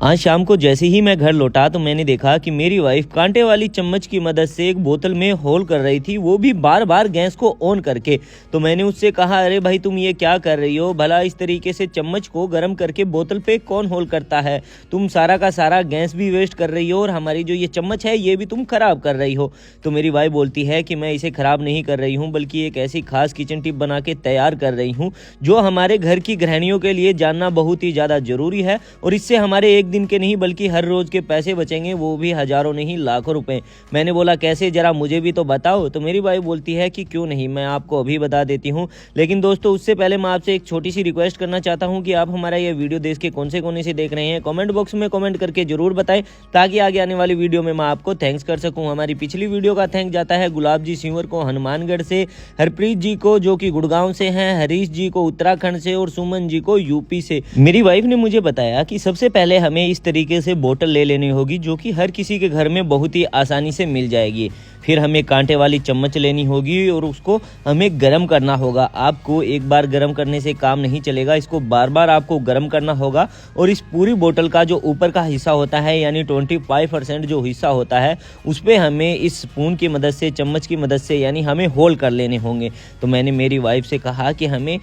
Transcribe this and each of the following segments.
आज शाम को जैसे ही मैं घर लौटा तो मैंने देखा कि मेरी वाइफ कांटे वाली चम्मच की मदद से एक बोतल में होल कर रही थी, वो भी बार बार गैस को ऑन करके। तो मैंने उससे कहा, अरे भाई तुम ये क्या कर रही हो, भला इस तरीके से चम्मच को गर्म करके बोतल पे कौन होल करता है, तुम सारा का सारा गैस भी वेस्ट कर रही हो और हमारी जो ये चम्मच है ये भी तुम खराब कर रही हो। तो मेरी वाइफ बोलती है कि मैं इसे खराब नहीं कर रही हूँ, बल्कि एक ऐसी खास किचन टिप बना के तैयार कर रही हूँ जो हमारे घर की गृहिणियों के लिए जानना बहुत ही ज़्यादा जरूरी है, और इससे हमारे एक दिन के नहीं बल्कि हर रोज के पैसे बचेंगे, वो भी हजारों नहीं लाखों रुपए। मैंने बोला कैसे, जरा मुझे भी तो बताओ। तो मेरी वाइफ बोलती है कि क्यों नहीं, मैं आपको अभी बता देती हूँ। लेकिन दोस्तों उससे पहले मैं आपसे एक छोटी सी रिक्वेस्ट करना चाहता हूँ कि आप हमारा ये वीडियो देश के कौन से कोने से देख रहे हैं, कमेंट बॉक्स में कमेंट करके जरूर बताएं, ताकि आगे आने वाली वीडियो में मैं आपको थैंक्स कर सकूँ। हमारी पिछली वीडियो का थैंक जाता है गुलाब जी सिंवर को हनुमानगढ़ से, हरप्रीत जी को जो कि गुड़गांव से हैं, हरीश जी को उत्तराखंड से और सुमन जी को यूपी से। मेरी वाइफ ने मुझे बताया कि सबसे पहले हमें इस तरीके से बोतल ले लेनी होगी जो कि हर किसी के घर में बहुत ही आसानी से मिल जाएगी। फिर हमें कांटे वाली चम्मच लेनी होगी और उसको हमें गर्म करना होगा। आपको एक बार गर्म करने से काम नहीं चलेगा, इसको बार बार आपको गर्म करना होगा। और इस पूरी बोतल का जो ऊपर का हिस्सा होता है यानी 25% जो हिस्सा होता है उस पर हमें इस स्पून की मदद से, चम्मच की मदद से यानी हमें होल कर लेने होंगे। तो मैंने मेरी वाइफ से कहा कि हमें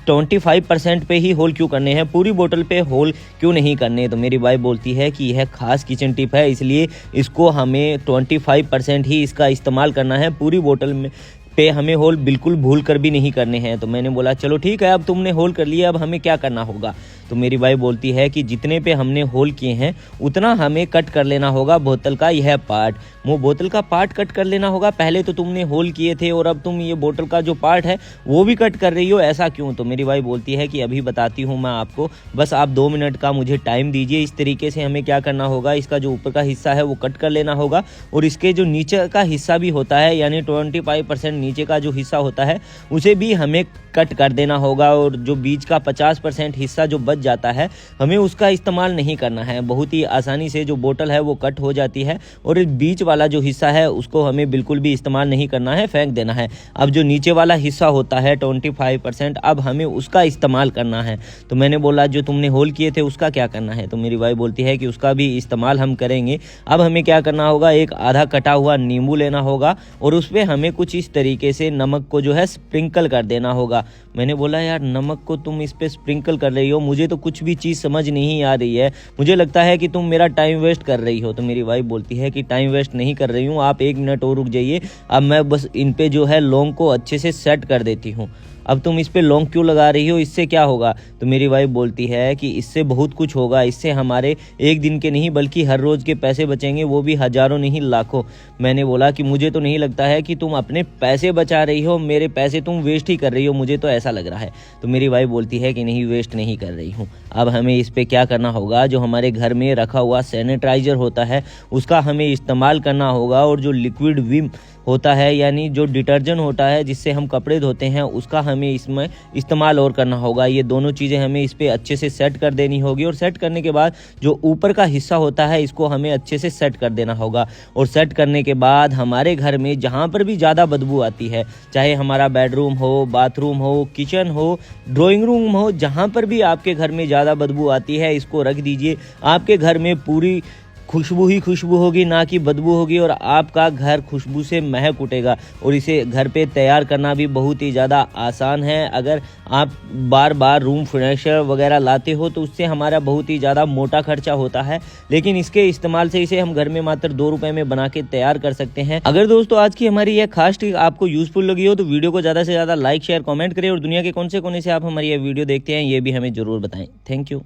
25% पे ही होल क्यों करने हैं, पूरी बोतल पे होल क्यों नहीं करने। तो मेरी वाइफ बोलती है कि यह खास किचन टिप है, इसलिए इसको हमें 25% ही इसका इस्तेमाल करना है, पूरी बोतल में पे हमें होल बिल्कुल भूल कर भी नहीं करने हैं। तो मैंने बोला चलो ठीक है, अब तुमने होल कर लिया, अब हमें क्या करना होगा। तो मेरी वाइफ बोलती है कि जितने पे हमने होल किए हैं उतना हमें कट कर लेना होगा बोतल का यह पार्ट, वो बोतल का पार्ट कट कर लेना होगा। पहले तो तुमने होल किए थे और अब तुम ये बोतल का जो पार्ट है वो भी कट कर रही हो, ऐसा क्यों। तो मेरी वाइफ बोलती है कि अभी बताती हूँ मैं आपको, बस आप 2 मिनट का मुझे टाइम दीजिए। इस तरीके से हमें क्या करना होगा, इसका जो ऊपर का हिस्सा है वो कट कर लेना होगा और इसके जो नीचे का हिस्सा भी होता है यानी 25% नीचे का जो हिस्सा होता है उसे भी हमें कट कर देना होगा, और जो बीच का 50% हिस्सा जो बच जाता है हमें उसका इस्तेमाल नहीं करना है। बहुत ही आसानी से जो बोतल है वो कट हो जाती है और इस बीच वाला जो हिस्सा है उसको हमें बिल्कुल भी इस्तेमाल नहीं करना है, फेंक देना है। अब जो नीचे वाला हिस्सा होता है 25%, अब हमें उसका इस्तेमाल करना है। तो मैंने बोला जो तुमने होल किए थे उसका क्या करना है। तो मेरी वाइफ बोलती है कि उसका भी इस्तेमाल हम करेंगे। अब हमें क्या करना होगा, एक आधा कटा हुआ नींबू लेना होगा और उस पर हमें कुछ इस तरीके से नमक को जो है स्प्रिंकल कर देना होगा। मैंने बोला यार नमक को तुम इस पे स्प्रिंकल कर रही हो, मुझे तो कुछ भी चीज़ समझ नहीं आ रही है, मुझे लगता है कि तुम मेरा टाइम वेस्ट कर रही हो। तो मेरी वाइफ बोलती है कि टाइम वेस्ट नहीं कर रही हूँ, आप 1 मिनट और रुक जाइए, अब मैं बस इन पे जो है लौंग को अच्छे से सेट कर देती हूँ। अब तुम इस पे लौंग क्यों लगा रही हो, इससे क्या होगा। तो मेरी वाइफ बोलती है कि इससे बहुत कुछ होगा, इससे हमारे एक दिन के नहीं बल्कि हर रोज़ के पैसे बचेंगे, वो भी हजारों नहीं लाखों। मैंने बोला कि मुझे तो नहीं लगता है कि तुम अपने पैसे बचा रही हो, मेरे पैसे तुम वेस्ट ही कर रही हो, मुझे तो ऐसा लग रहा है। तो मेरी वाइफ बोलती है कि नहीं, वेस्ट नहीं कर रही हूँ। अब हमें इस पर क्या करना होगा, जो हमारे घर में रखा हुआ सैनिटाइजर होता है उसका हमें इस्तेमाल करना होगा, और जो लिक्विड विम होता है यानी जो डिटर्जेंट होता है जिससे हम कपड़े धोते हैं उसका हमें इसमें इस्तेमाल और करना होगा। ये दोनों चीज़ें हमें इस पर अच्छे से सेट कर देनी होगी, और सेट करने के बाद जो ऊपर का हिस्सा होता है इसको हमें अच्छे से सेट कर देना होगा। और सेट करने के बाद हमारे घर में जहाँ पर भी ज़्यादा बदबू आती है, चाहे हमारा बेडरूम हो, बाथरूम हो, किचन हो, ड्राइंग रूम हो, जहाँ पर भी आपके घर में ज़्यादा बदबू आती है इसको रख दीजिए। आपके घर में पूरी खुशबू ही खुशबू होगी, ना कि बदबू होगी, और आपका घर खुशबू से महक उठेगा। और इसे घर पे तैयार करना भी बहुत ही ज़्यादा आसान है। अगर आप बार बार रूम फ्रेशनर वगैरह लाते हो तो उससे हमारा बहुत ही ज़्यादा मोटा खर्चा होता है, लेकिन इसके इस्तेमाल से इसे हम घर में मात्र 2 रुपए में बना के तैयार कर सकते हैं। अगर दोस्तों आज की हमारी यह खास टिप आपको यूजफुल लगी हो तो वीडियो को ज़्यादा से ज़्यादा लाइक शेयर कमेंट करें, और दुनिया के कौन से कोने से आप हमारी यह वीडियो देखते हैं ये भी हमें ज़रूर बताएं। Thank you.